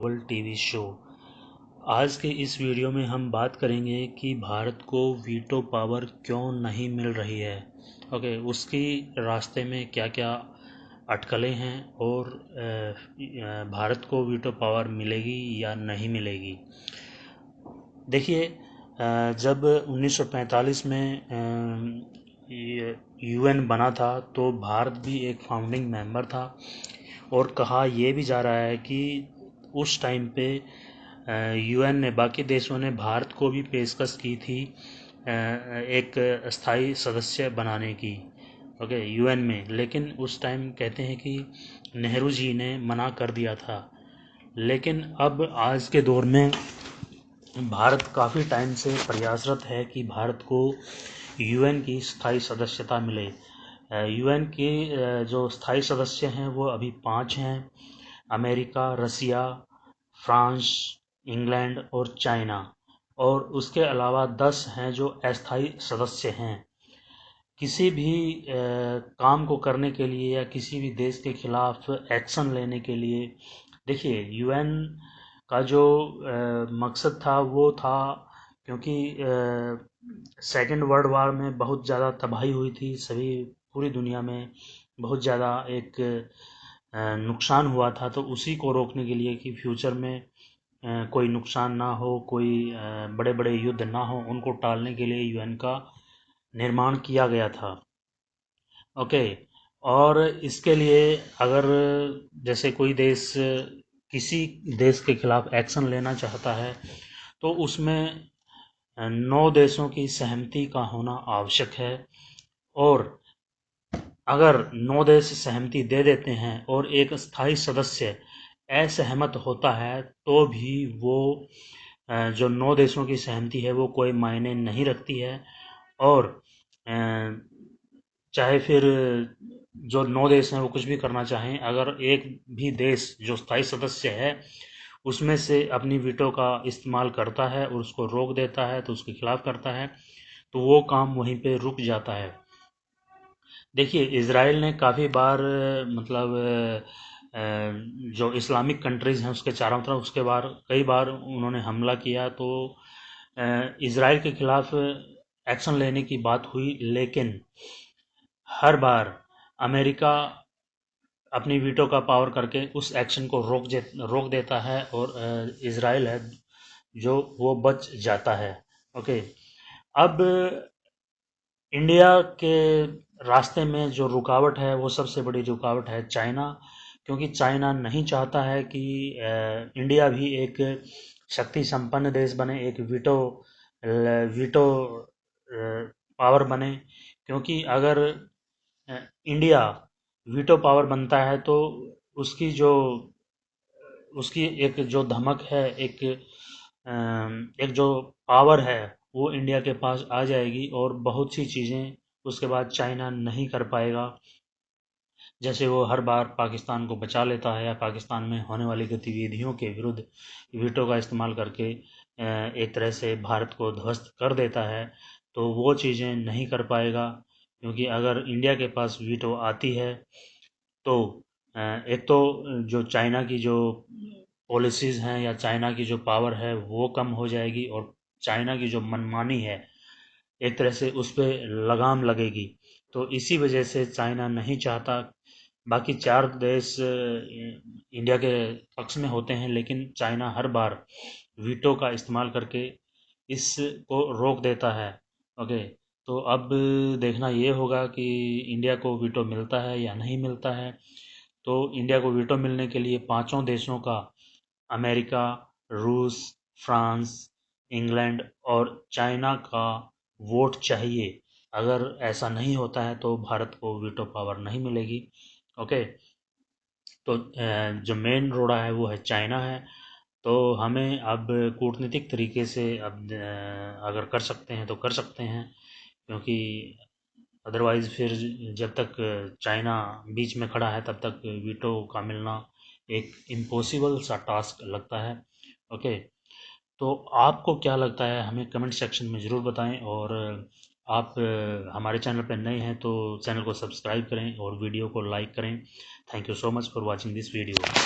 World TV show. आज के इस वीडियो में हम बात करेंगे कि भारत को वीटो पावर क्यों नहीं मिल रही है। उसकी रास्ते में क्या क्या अटकलें हैं और भारत को वीटो पावर मिलेगी या नहीं मिलेगी। देखिए, जब 1945 में यूएन बना था तो भारत भी एक फाउंडिंग मेंबर था और कहा यह भी जा रहा है कि उस टाइम पे यूएन ने, बाकी देशों ने भारत को भी पेशकश की थी एक स्थायी सदस्य बनाने की यूएन में। लेकिन उस टाइम कहते हैं कि नेहरू जी ने मना कर दिया था। लेकिन अब आज के दौर में भारत काफ़ी टाइम से प्रयासरत है कि भारत को यूएन की स्थायी सदस्यता मिले। यूएन के जो स्थायी सदस्य हैं वो अभी 5 हैं: अमेरिका, रसिया, फ्रांस, इंग्लैंड और चाइना। और उसके अलावा 10 हैं जो अस्थायी सदस्य हैं। किसी भी काम को करने के लिए या किसी भी देश के खिलाफ एक्शन लेने के लिए, देखिए, यूएन का जो मकसद था वो था, क्योंकि सेकेंड वर्ल्ड वार में बहुत ज़्यादा तबाही हुई थी, पूरी दुनिया में बहुत ज़्यादा एक नुकसान हुआ था। तो उसी को रोकने के लिए कि फ्यूचर में कोई नुकसान ना हो, कोई बड़े बड़े युद्ध ना हो, उनको टालने के लिए यूएन का निर्माण किया गया था। और इसके लिए अगर जैसे कोई देश किसी देश के खिलाफ एक्शन लेना चाहता है तो उसमें 9 देशों की सहमति का होना आवश्यक है। और अगर 9 देश सहमति दे देते हैं और एक स्थायी सदस्य असहमत होता है तो भी वो जो 9 देशों की सहमति है वो कोई मायने नहीं रखती है। और चाहे फिर जो 9 देश हैं वो कुछ भी करना चाहें, अगर एक भी देश जो स्थायी सदस्य है उसमें से अपनी वीटो का इस्तेमाल करता है और उसको रोक देता है, तो उसके खिलाफ करता है, तो वो काम वहीं पे रुक जाता है। देखिए, इज़राइल ने काफ़ी बार जो इस्लामिक कंट्रीज़ हैं उसके चारों तरफ उसके बार कई बार उन्होंने हमला किया, तो इज़राइल के खिलाफ एक्शन लेने की बात हुई। लेकिन हर बार अमेरिका अपनी वीटो का पावर करके उस एक्शन को रोक देता है और इज़राइल है जो वो बच जाता है। अब इंडिया के रास्ते में जो रुकावट है वो सबसे बड़ी रुकावट है चाइना, क्योंकि चाइना नहीं चाहता है कि इंडिया भी एक शक्ति संपन्न देश बने, एक वीटो पावर बने। क्योंकि अगर इंडिया वीटो पावर बनता है तो उसकी जो उसकी एक जो धमक है, एक जो पावर है वो इंडिया के पास आ जाएगी और बहुत सी चीज़ें उसके बाद चाइना नहीं कर पाएगा। जैसे वो हर बार पाकिस्तान को बचा लेता है या पाकिस्तान में होने वाली गतिविधियों के विरुद्ध वीटो का इस्तेमाल करके एक तरह से भारत को ध्वस्त कर देता है, तो वो चीज़ें नहीं कर पाएगा। क्योंकि अगर इंडिया के पास वीटो आती है तो एक तो जो चाइना की जो पॉलिसीज़ हैं या चाइना की जो पावर है वो कम हो जाएगी और चाइना की जो मनमानी है एक तरह से उस पर लगाम लगेगी। तो इसी वजह से चाइना नहीं चाहता। बाकी 4 देश इंडिया के पक्ष में होते हैं, लेकिन चाइना हर बार वीटो का इस्तेमाल करके इसको रोक देता है। ओके, तो अब देखना ये होगा कि इंडिया को वीटो मिलता है या नहीं मिलता है। तो इंडिया को वीटो मिलने के लिए 5 देशों का, अमेरिका, रूस, फ्रांस, इंग्लैंड और चाइना का वोट चाहिए। अगर ऐसा नहीं होता है तो भारत को वीटो पावर नहीं मिलेगी। ओके, तो जो मेन रोड़ा है वो है चाइना है। तो हमें अब कूटनीतिक तरीके से अब अगर कर सकते हैं तो कर सकते हैं, क्योंकि अदरवाइज़ फिर जब तक चाइना बीच में खड़ा है तब तक वीटो का मिलना एक इम्पॉसिबल सा टास्क लगता है। ओके, तो आपको क्या लगता है हमें कमेंट सेक्शन में ज़रूर बताएं। और आप हमारे चैनल पर नए हैं तो चैनल को सब्सक्राइब करें और वीडियो को लाइक करें। Thank you so much for watching this video.